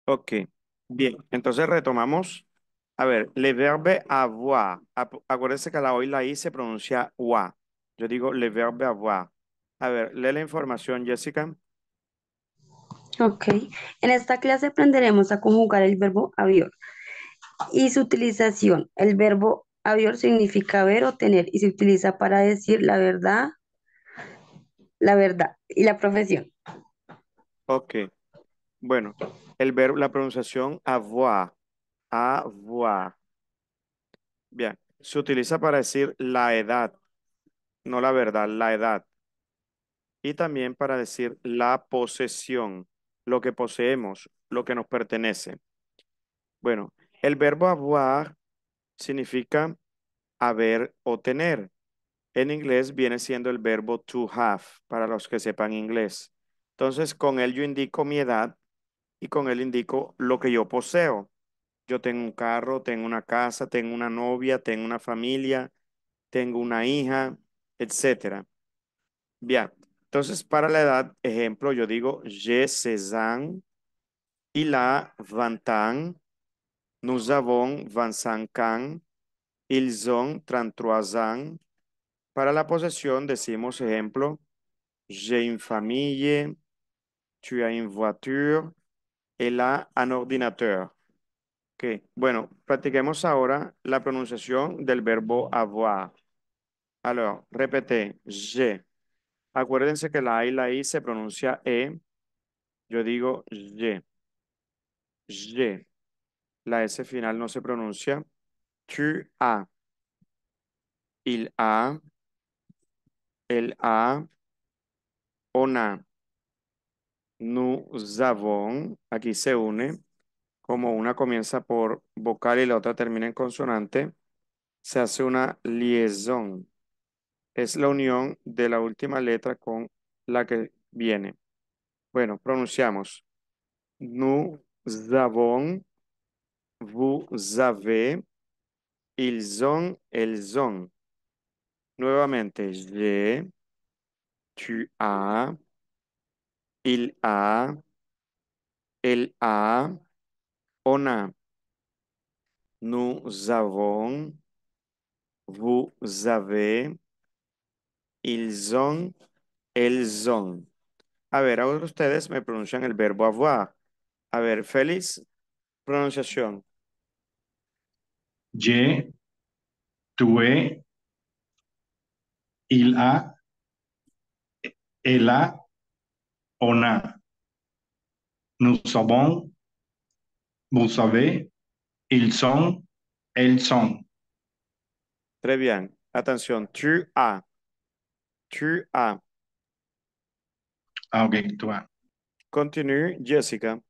Ok, bien, entonces retomamos. A ver, le verbe avoir. Acuérdense que la O y la I se pronuncia wa. Yo digo le verbe avoir. A ver, lee la información, Jessica. Ok. En esta clase aprenderemos a conjugar el verbo haber y su utilización. El verbo haber significa ver o tener y se utiliza para decir la verdad y la profesión. Ok, bueno, el verbo, la pronunciación avoir. Avoir. Bien, se utiliza para decir la edad, no la verdad, la edad. Y también para decir la posesión, lo que poseemos, lo que nos pertenece. Bueno, el verbo avoir significa haber o tener. En inglés viene siendo el verbo to have, para los que sepan inglés. Entonces, con él yo indico mi edad y con él indico lo que yo poseo. Yo tengo un carro, tengo una casa, tengo una novia, tengo una familia, tengo una hija, etcétera. Bien, entonces para la edad, ejemplo, yo digo j'ai 16 ans, il a 20 ans, nous avons 25 ans, ils ont 33 ans. Para la posesión decimos, ejemplo, j'ai une famille, tu as une voiture, elle a un ordinateur. Ok, bueno, practiquemos ahora la pronunciación del verbo avoir. Alors, répétez, j'ai. Acuérdense que la A y la I se pronuncia E. Yo digo j'ai, j'ai. La S final no se pronuncia. Tu as, il a, elle a, on a. Nous avons, aquí se une, como una comienza por vocal y la otra termina en consonante, se hace una liaison. Es la unión de la última letra con la que viene. Bueno, pronunciamos. Nous avons, vous avez, ils ont, elles ont. Nuevamente, j'ai, tu as, il a, elle a, on a. Nous avons, vous avez, ils ont, elles ont. A ver, ahora ustedes me pronuncian el verbo avoir. A ver, Félix, pronunciación. J'ai, tu es, il a, elle a, on a. Nous savons, vous savez, ils sont, elles sont. Très bien. Atención, tu as, tu as. Ah, ok, tú vas. Continue, Jessica.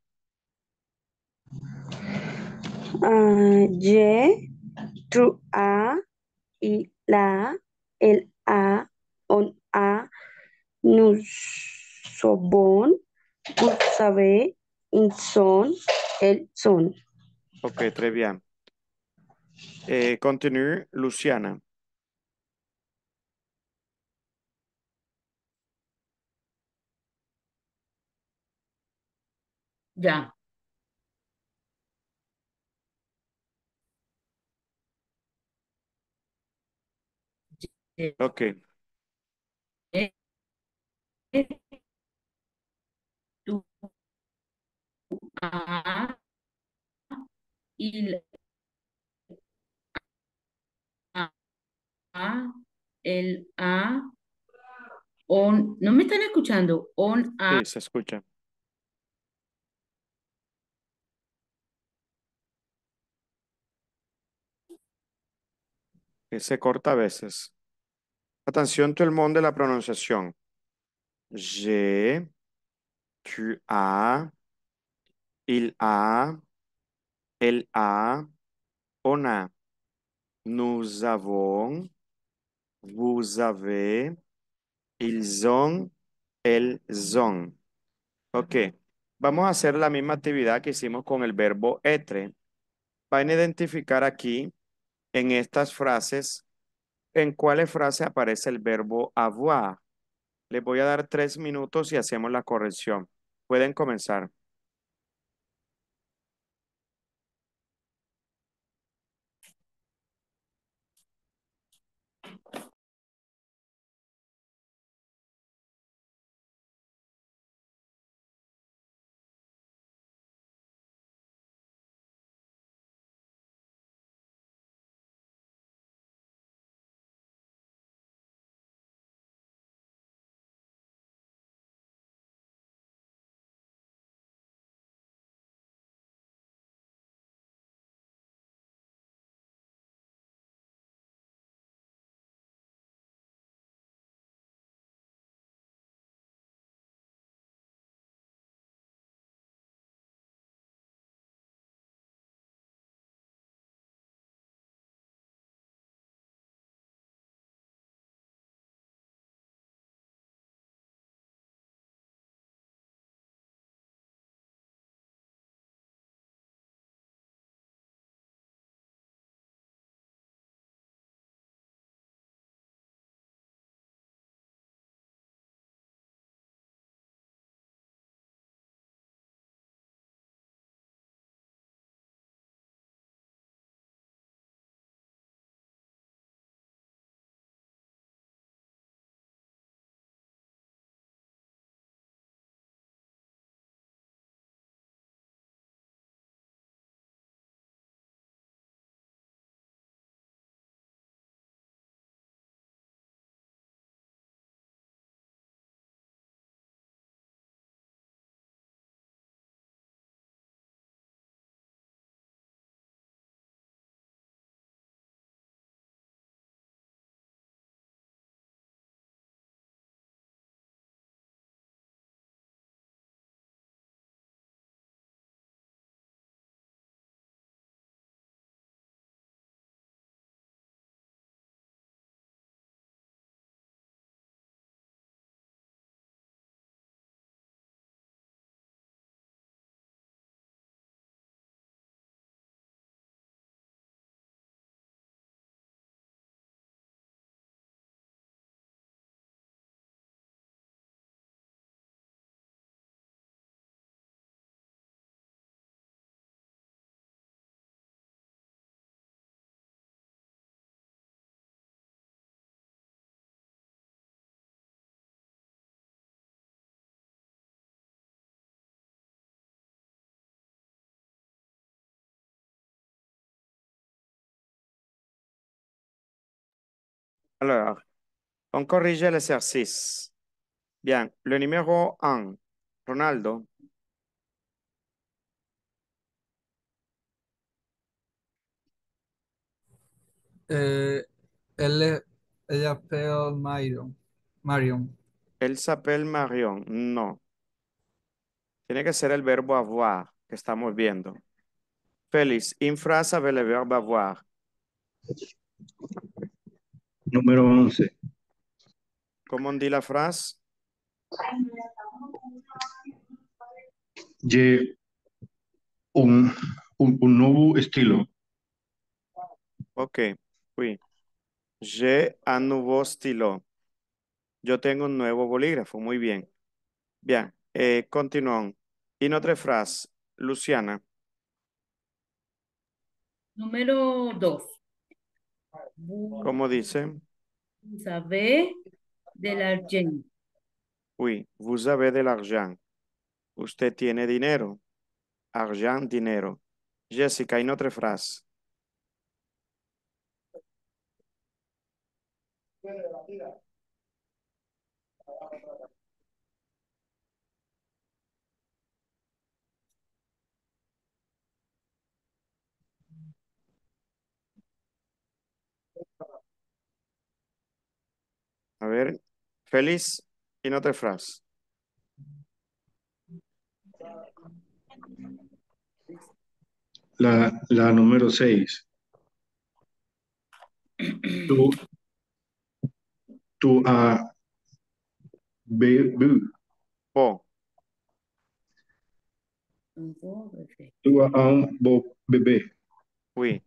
Ye, tu, a, y, la, el, a, on, a, nous, sobon, vous savez, ils sont, elles sont. Ok, très bien. Continue, Luciana. Ya. Ok, Eh, tu a, il a, el a, on, ¿no me están escuchando? On a, sí, se escucha. Se corta a veces. Atención, todo el mundo de la pronunciación. J'ai, tu as, il a, elle a, on a. Nous avons, vous avez, ils ont, elles ont. Ok, vamos a hacer la misma actividad que hicimos con el verbo etre. Van a identificar aquí, en estas frases, en cuáles frases aparece el verbo avoir. Les voy a dar 3 minutos y hacemos la corrección. Pueden comenzar. Alors, on corrige l'exercice. Bien, le numéro 1, Ronaldo, Eh, él, ella pega Marion. Marion. él s'appelle Marion. No, tiene que ser el verbo avoir que estamos viendo. Félix, une phrase avec le verbe avoir. Número 11. ¿Cómo on dit la frase? J'ai un nuevo estilo. Ok, oui. J'ai un nouveau stylo. Yo tengo un nuevo bolígrafo. Muy bien. Bien, continuons. Y otra frase, Luciana. Número 2. Vous, ¿Cómo dice? vous avez de l'argent. Oui, vous avez de l'argent. Usted tiene dinero. Argent, dinero. Jessica, y otra frase. A ver, feliz y otra frase. La número 6. Tú, tú has bebido. Bo, Tú has un bebé. oui.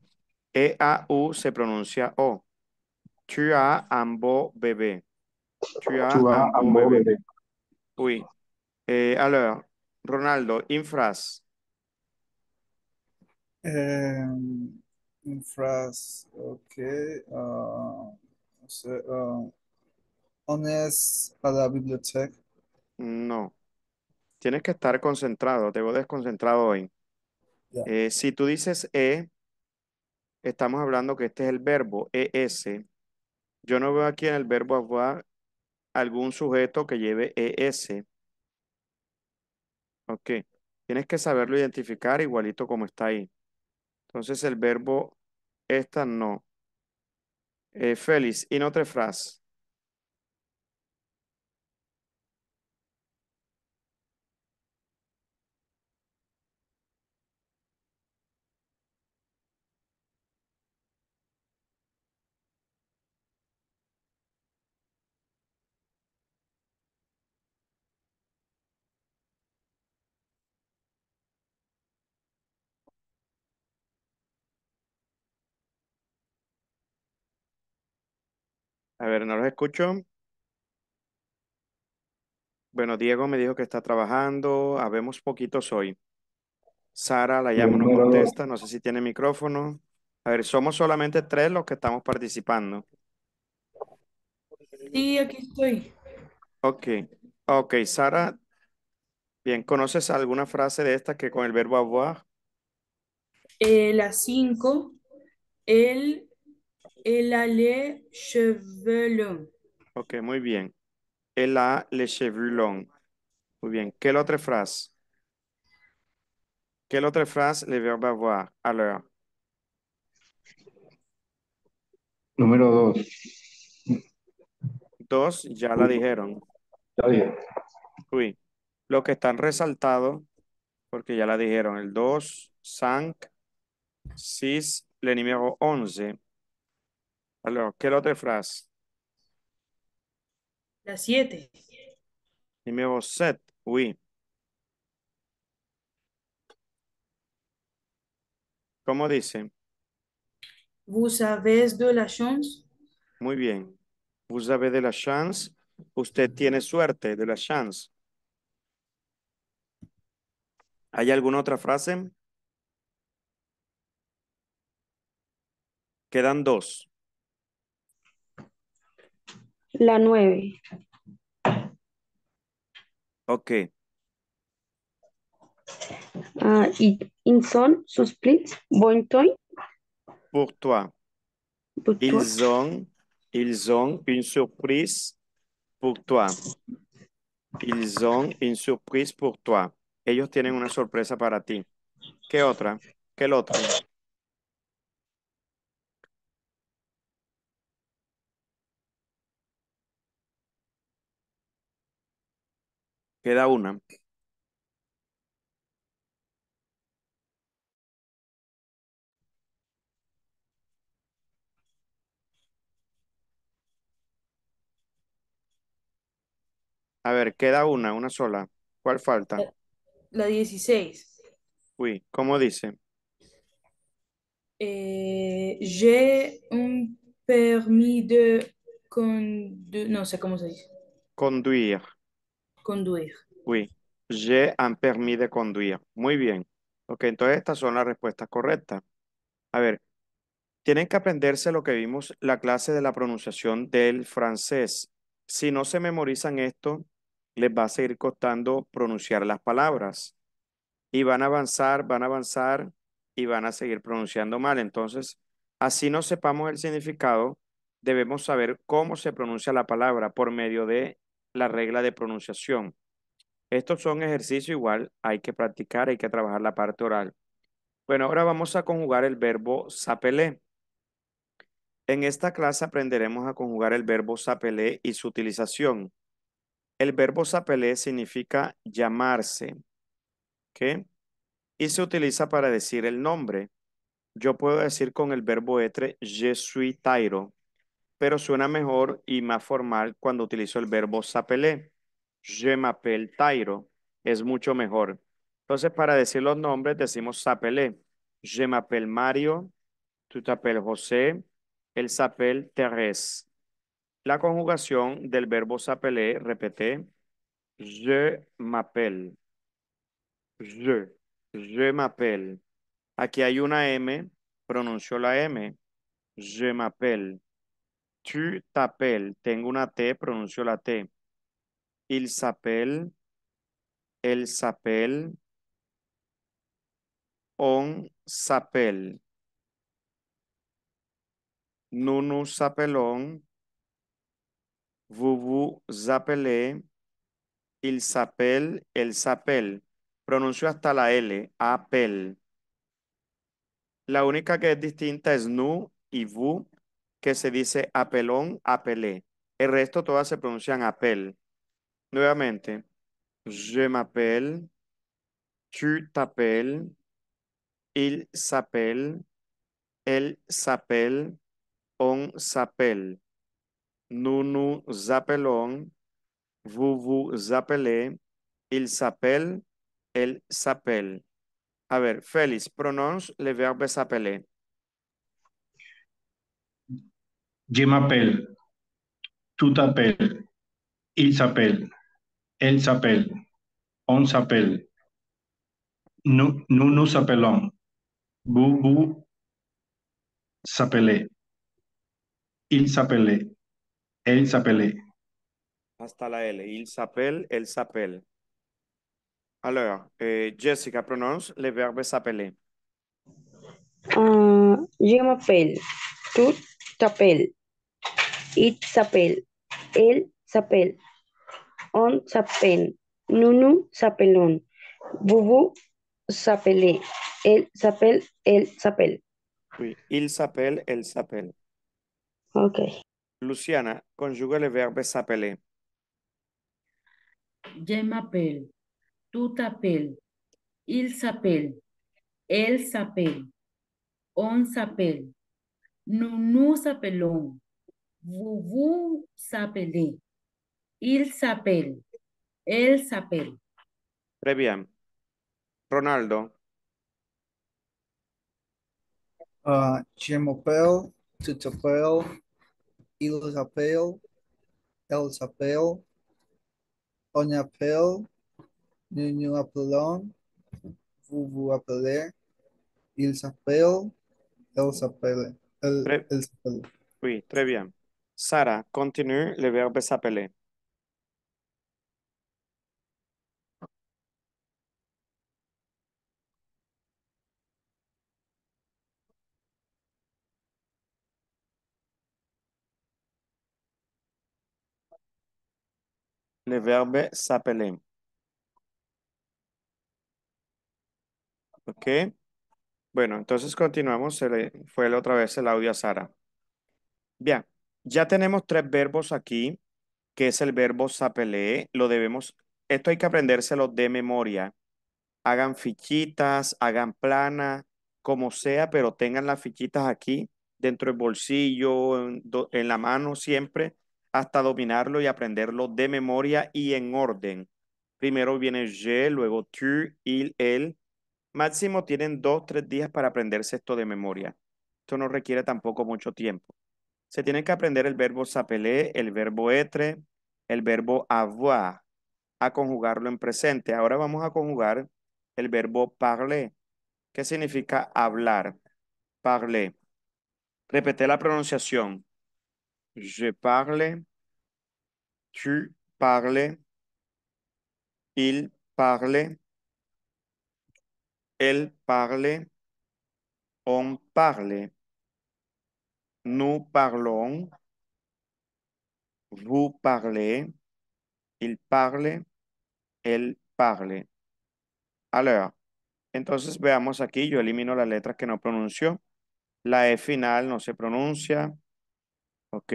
E-A-U se pronuncia O. Tu as un beau bébé. Tu as Tú has un beau un bébé. bebé. Oui. Alors, Ronaldo, une phrase. Une phrase, ok. No sé, on est à la bibliothèque. No. Tienes que estar concentrado. Te veo desconcentrado hoy. Ya. Si tú dices estamos hablando que este es el verbo ES. Yo no veo aquí en el verbo avoir algún sujeto que lleve ES. Ok. Tienes que saberlo identificar igualito como está ahí. Entonces el verbo esta no. Félix, y otra frase. A ver, no los escucho. Bueno, Diego me dijo que está trabajando. Habemos poquitos hoy. Sara la El llamo, no número 2. contesta. No sé si tiene micrófono. A ver, somos solamente tres los que estamos participando. Sí, aquí estoy. Ok. Ok, Sara, bien, ¿conoces alguna frase de esta que con el verbo avoir? La 5. El, el a les cheveux longs. Ok, muy bien. Elle a les cheveux longs. Muy bien. ¿Qué otra frase? ¿Qué otra frase? Le verbo avoir. Alors, Número 2. dos, ya la dijeron. Está bien. Uy, lo que están resaltados, porque ya la dijeron, el 2, 5, 6, le numéro 11. Alors, ¿qué otra frase? La 7. Numéro 7, oui. ¿Cómo dice? Vous avez de la chance. Muy bien. Vous avez de la chance. Usted tiene suerte, de la chance. ¿Hay alguna otra frase? Quedan dos. La 9. Ok. Ils sont supplits, bon temps, Pour toi. pour toi. Ils ont Ils ont une surprise pour toi. Ils ont une surprise pour toi. Ellos tienen una sorpresa para ti. ¿Qué otra? ¿Qué el otro? Queda una. A ver, queda una sola. ¿Cuál falta? La 16. Uy, ¿cómo dice? J'ai un permis de no sé cómo se dice. Conduire. Conduir. Oui. J'ai un permis de conduire. Muy bien. Ok, entonces estas son las respuestas correctas. A ver, tienen que aprenderse lo que vimos la clase de la pronunciación del francés. Si no se memorizan esto, les va a seguir costando pronunciar las palabras. Y van a avanzar y van a seguir pronunciando mal. Entonces, así no sepamos el significado, debemos saber cómo se pronuncia la palabra por medio de la regla de pronunciación. Estos son ejercicios igual, hay que practicar, hay que trabajar la parte oral. Bueno, ahora vamos a conjugar el verbo s'appeler. En esta clase aprenderemos a conjugar el verbo s'appeler y su utilización. El verbo s'appeler significa llamarse, ¿ok? Y se utiliza para decir el nombre. Yo puedo decir con el verbo être, je suis Tairo, pero suena mejor y más formal cuando utilizo el verbo s'appeler. Je m'appelle Tairo. Es mucho mejor. Entonces, para decir los nombres, decimos s'appeler. Je m'appelle Mario, tu t'appelles José, él s'appelle Thérèse. La conjugación del verbo s'appeler, repete, je m'appelle, je, je m'appelle. Aquí hay una M, pronuncio la M, je m'appelle. Tu t'appelles, tengo una T, pronuncio la T. Il s'appelle, elle s'appelle, on s'appelle. Nous nous appelons, vous vous appelez, il s'appelle, elle s'appelle. Pronuncio hasta la L, appel. La única que es distinta es nous y vous, que se dice apelón, apelé. El resto todas se pronuncian appel. Nuevamente, je m'appelle, tu t'appelles, il s'appelle, elle s'appelle, on s'appelle. Nous nous appelons, vous vous appelez, il s'appelle, elle s'appelle. A ver, Félix, prononce le verbe s'appeler. Je m'appelle, tu t'appelles, il s'appelle, elle s'appelle, on s'appelle, nous nous appelons, vous s'appelez, il s'appelait, elle s'appelait. Hasta la L. Il s'appelle, elle s'appelle. Alors, Jessica, prononce le verbe s'appeler. Je m'appelle, tu t'appelles, il s'appelle, elle s'appelle, on s'appelle, nous nous s'appelons, vous vous s'appelez, elle s'appelle. Oui, il s'appelle, elle s'appelle. Ok. Luciana, conjuga le verbe s'appeler. Je m'appelle, tu t'appelles, il s'appelle, elle s'appelle, on s'appelle, nous nous appelons, vous vous appelez, il s'appelle, elle s'appelle. Très bien. Ronaldo, Je m'appelle, tu t'appelles, il s'appelle, elle s'appelle, on appelle, nous nous appelons, vous vous appelez, il s'appelle, elle s'appelle, très, elle s'appelle. oui, très bien. Sara, continue le verbe s'appeler. le verbe s'appeler. ¿Ok? Bueno, entonces continuamos. Fue la otra vez el audio a Sara. Bien, ya tenemos tres verbos aquí, que es el verbo s'appeler. Esto hay que aprendérselo de memoria. Hagan fichitas, hagan plana, como sea, pero tengan las fichitas aquí, dentro del bolsillo, en la mano siempre, hasta dominarlo y aprenderlo de memoria y en orden. Primero viene je, luego tu, il, él. Máximo tienen 2, 3 días para aprenderse esto de memoria. Esto no requiere tampoco mucho tiempo. Se tienen que aprender el verbo s'appeler, el verbo être, el verbo avoir, a conjugarlo en presente. Ahora vamos a conjugar el verbo parler, que significa hablar. Parler. Repete la pronunciación. Je parle, tu parles, il parle, elle parle, on parle, nous parlons, vous parlez, il parle, elle parle. Alors, entonces veamos aquí, yo elimino las letras que no pronunció. La E final no se pronuncia. Ok.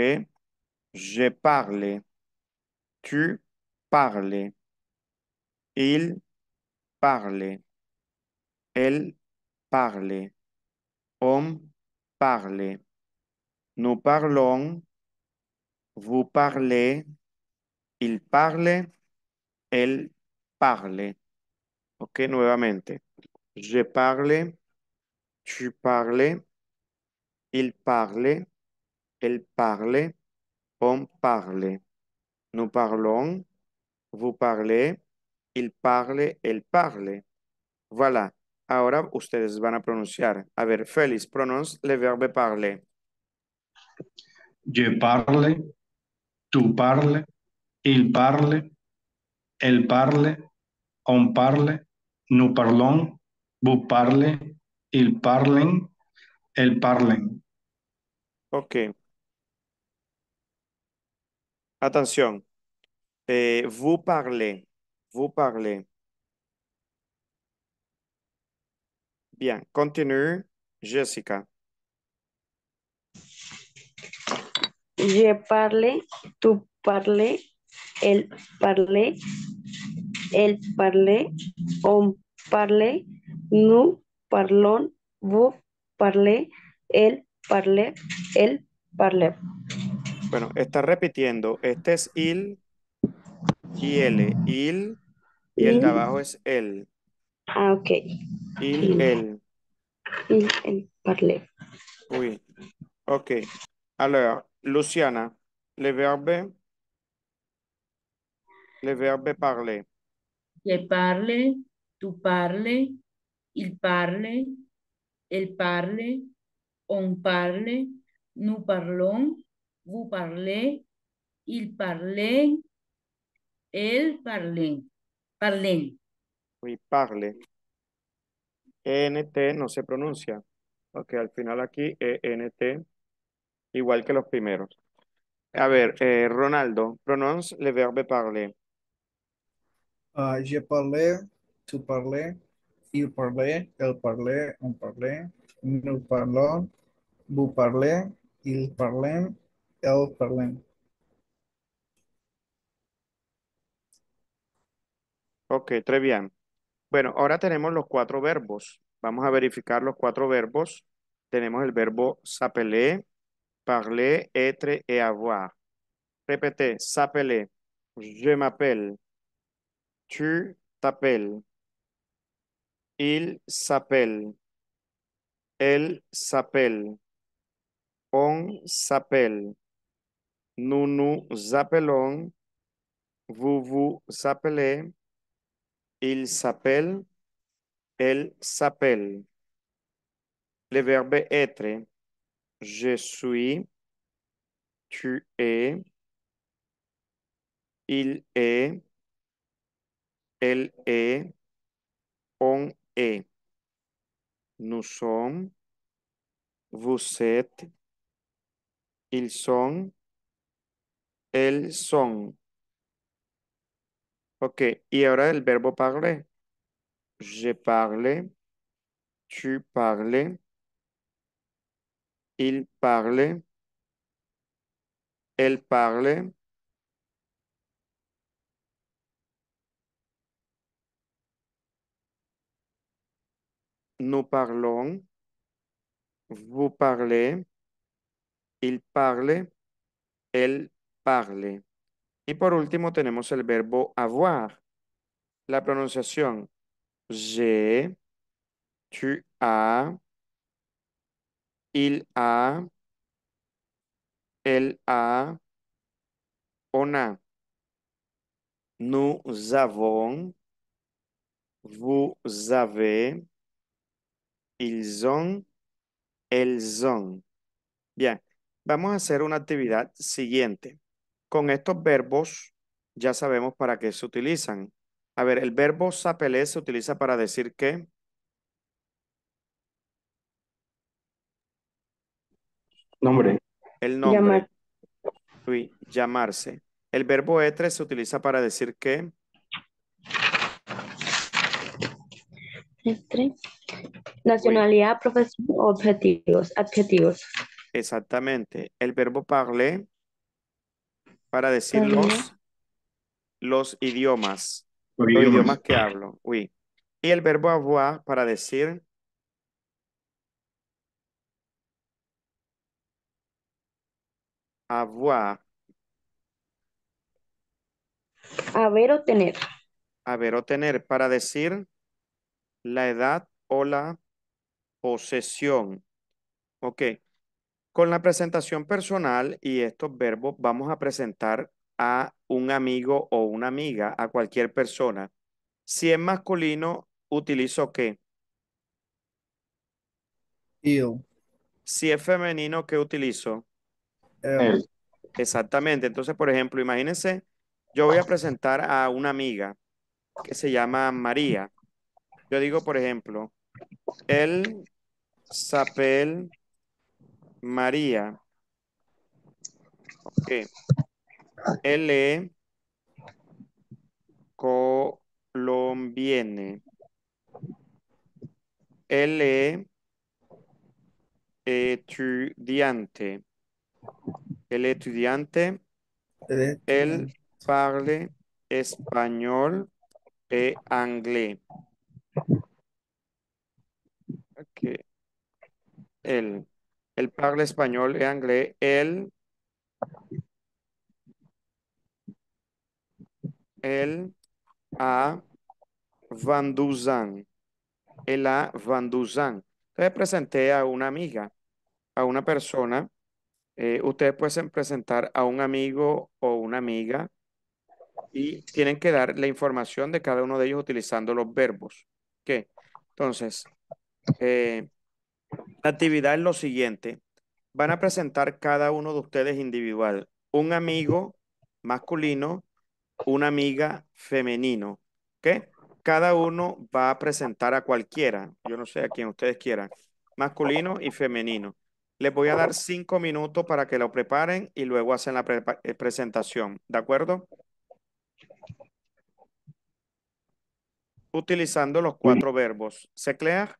Je parle, tu parles, il parle, elle parle, on parle, nous parlons, vous parlez, il parle, elle parle. Ok, nuevamente. Je parle, tu parles, il parle, elle parle, on parle. Nous parlons, vous parlez, il parle, elle parle. Voilà. Ahora ustedes van a pronunciar. A ver, Félix, prononce le verbe parler. Je parle, tu parles, il parle, elle parle, on parle, nous parlons, vous parlez, ils parlent, elles parlent. Ok. Atención. Vous parlez. Vous parlez. Bien. Continue. Jessica. Je parle, tu parle, él parle, elle parle, on parle, nous parlons, vous parlez, elle parle, elle parle. Bueno, está repitiendo. Este es il y L. Il y el de Il, abajo es el. ok. Il, Il, el. elle parle. Oui. Ok. Alors, Luciana, le verbe parler. Je parle, tu parles, il parle, elle parle, on parle, nous parlons, vous parlez, ils parlent, elles parlent. Parlen. Oui, parle. ENT no se pronuncia. Ok, al final aquí ENT, igual que los primeros. A ver, Ronaldo, prononce le verbe parler. Je parle, tu parles, il parle, elle parle, on parle, nous parlons, vous parlez, ils parlent, elles parlent. Ok, très bien. Bueno, ahora tenemos los cuatro verbos. Vamos a verificar los cuatro verbos. Tenemos el verbo s'appeler, parler, être et avoir. Répétez, s'appeler. Je m'appelle. Tu t'appelles. Il s'appelle. Elle s'appelle. On s'appelle. Nous nous appelons. Vous vous appelez. Il s'appelle. Elle s'appelle. Le verbe être. Je suis. Tu es. Il est. Elle est. On est. Nous sommes. Vous êtes. Ils sont. Elles sont. Ok, y ahora el verbo parler. Je parle, tu parles, il parle, elle parle, nous parlons, vous parlez, il parle, elle parle. Y por último tenemos el verbo avoir. La pronunciación j'ai, tu as, il a, elle a, on a. Nous avons, vous avez, ils ont, elles ont. Bien, vamos a hacer una actividad siguiente. Con estos verbos ya sabemos para qué se utilizan. A ver, el verbo s'appeler se utiliza para decir que Nombre. el nombre, Llamar. oui, llamarse. El verbo être se utiliza para decir que Entre. oui, Nacionalidad, profesión, objetivos, adjetivos. exactamente. El verbo parler para decir Parler. los idiomas, Por los idiomas. idiomas que hablo, oui. Y el verbo avoir para decir avoir, Haber o tener. haber o tener, para decir la edad o la posesión. Ok, con la presentación personal y estos verbos vamos a presentar a un amigo o una amiga, a cualquier persona. Si es masculino, utilizo qué. Il, Si es femenino, ¿qué utilizo? elle, El. Exactamente. Entonces, por ejemplo, imagínense, yo voy a presentar a una amiga que se llama María. Yo digo, por ejemplo, él s'appelle María. Ok. Elle est colombienne. Elle est étudiante. El estudiante, elle est él étudiante. parle español e anglais. Ok. Él, él parla español e anglais. Él a Van Dusan. Él a Van Dusan. Entonces presenté a una amiga, a una persona. Ustedes pueden presentar a un amigo o una amiga y tienen que dar la información de cada uno de ellos utilizando los verbos. ¿Qué? Entonces, eh, la actividad es lo siguiente. Van a presentar cada uno de ustedes individual. Un amigo masculino, una amiga femenino. ¿Qué? Cada uno va a presentar a cualquiera. Yo no sé a quien ustedes quieran. Masculino y femenino. Les voy a dar 5 minutos para que lo preparen y luego hacen la presentación. ¿De acuerdo? Utilizando los Oui. 4 verbos. ¿Se clear?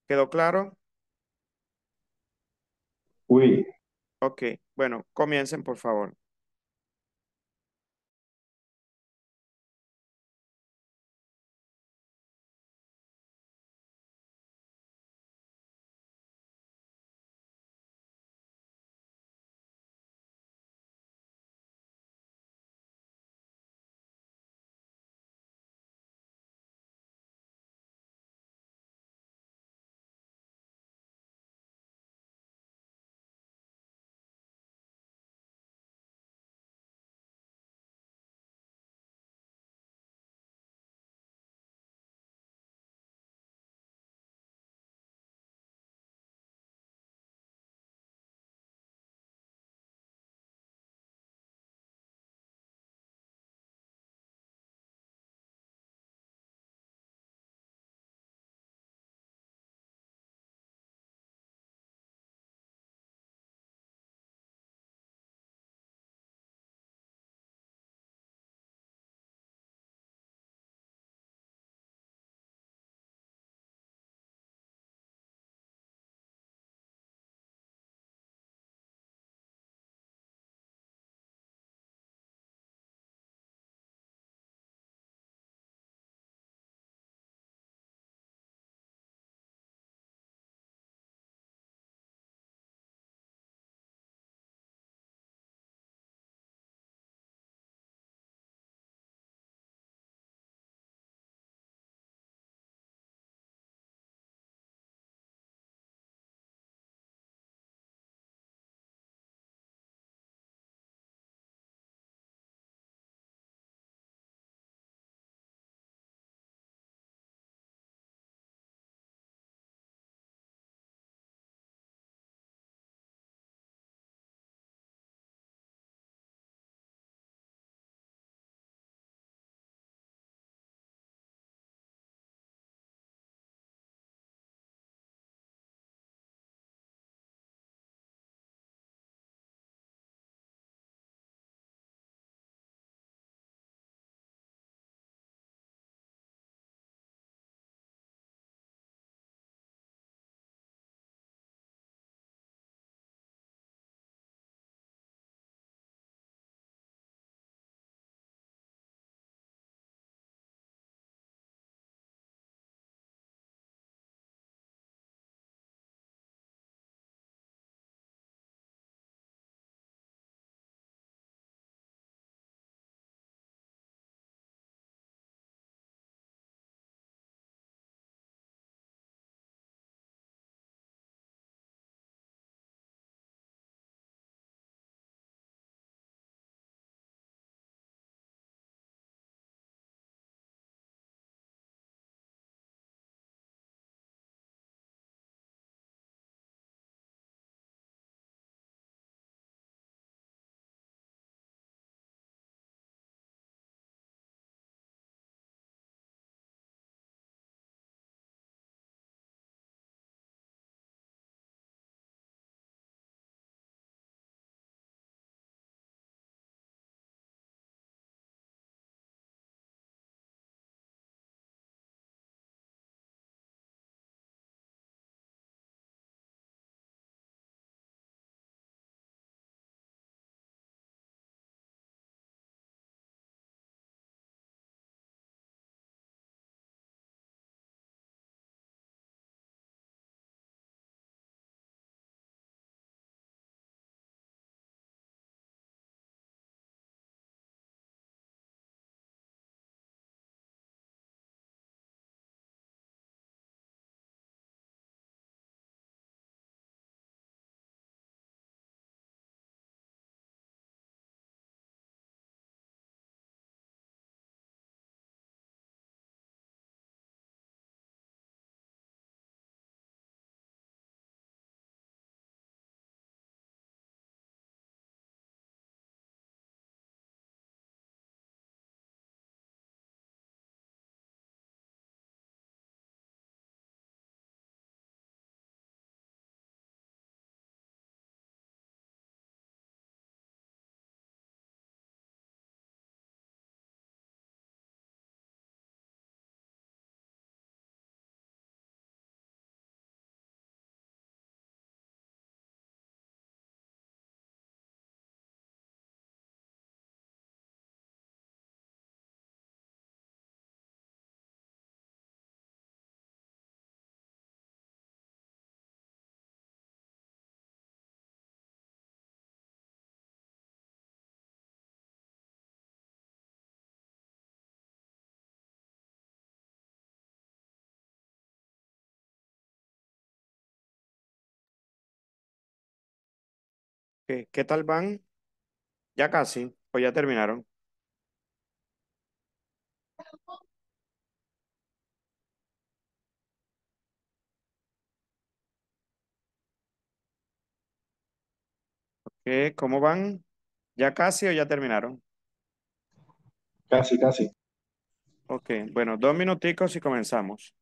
¿Quedó claro? Oui. Ok. Bueno, comiencen por favor. ¿Qué tal van? Ya casi, o ya terminaron. ¿Cómo van? ¿Ya casi o ya terminaron? Casi, casi. Ok, bueno, 2 minuticos y comenzamos.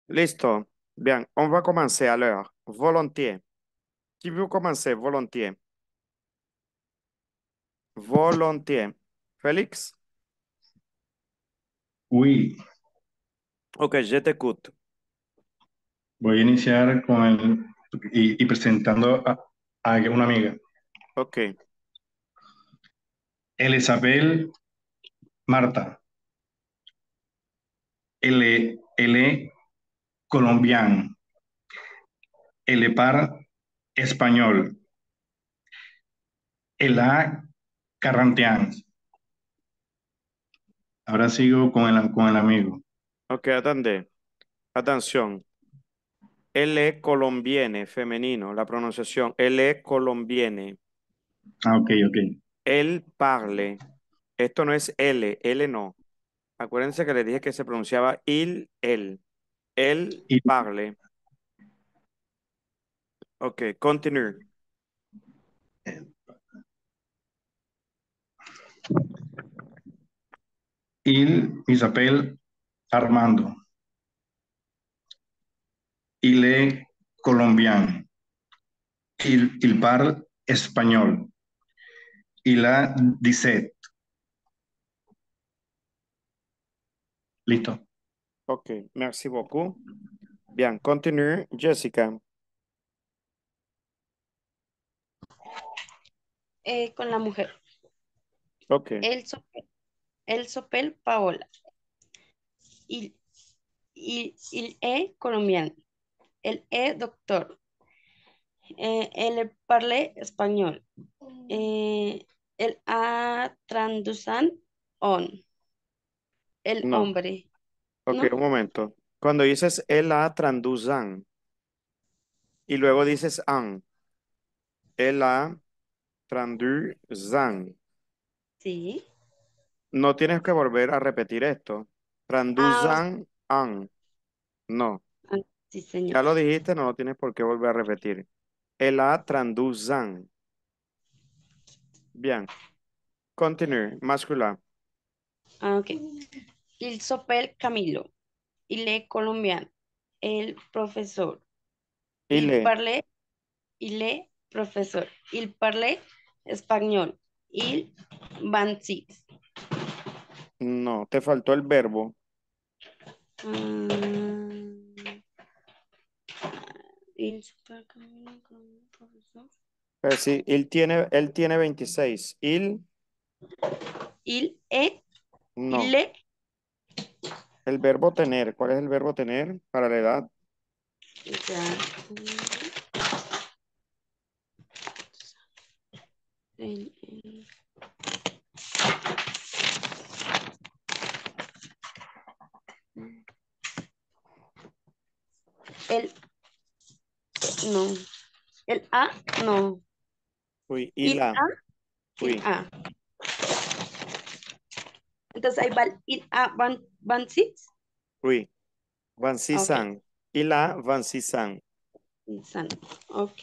Listo. Bien, on va commencer alors. Volontiers. Qui veut commencer? Volontiers. Volontiers. Félix? Uy, Ok, je t'écoute. voy a iniciar con y presentando a una amiga. Ok. Elizabeth Marta. L colombiano. L par español. El A Carrantean. Ahora sigo con el amigo. Ok, attendez. Attention. Elle est colombienne, femenino. La pronunciación. Elle est colombienne. Ah, ok, ok. Elle parle. Esto no es L no. Acuérdense que les dije que se pronunciaba il, él. Elle Y, parle. Ok, continue. Isabel Armando. Il est colombiano. il parle espagnol. Il a 17. Listo. Ok, merci beaucoup. Bien, continue, Jessica. Con la mujer. Ok, El sopel Paola. Il è colombiano. El è doctor. El parle español. El a traducen on. El no. hombre. Ok, ¿No? un momento. Cuando dices el a traducen y luego dices an, el a traducen. Sí. No tienes que volver a repetir esto. Ah, Traducen an. No. ah, sí, señor. Ya lo dijiste, no lo tienes por qué volver a repetir. El a traducen. Bien. Continue. Masculin. Ah, ok. Il sopel Camilo. Il è colombiano. El profesor. Il Il est. parle, il est profesor. Il parle español. Il vansit. No, te faltó el verbo. Mm, il sopel Camilo con el profesor. Pero sí, él tiene 26. Il è, il No. è, El verbo tener. ¿Cuál es el verbo tener para la edad? ya, el, el, no, el A, no, Oui, il il a. A, il Oui, A. Entonces ahí va el il A, van six. oui. 26 Ok, ans. Il a 26 ans. San, ok.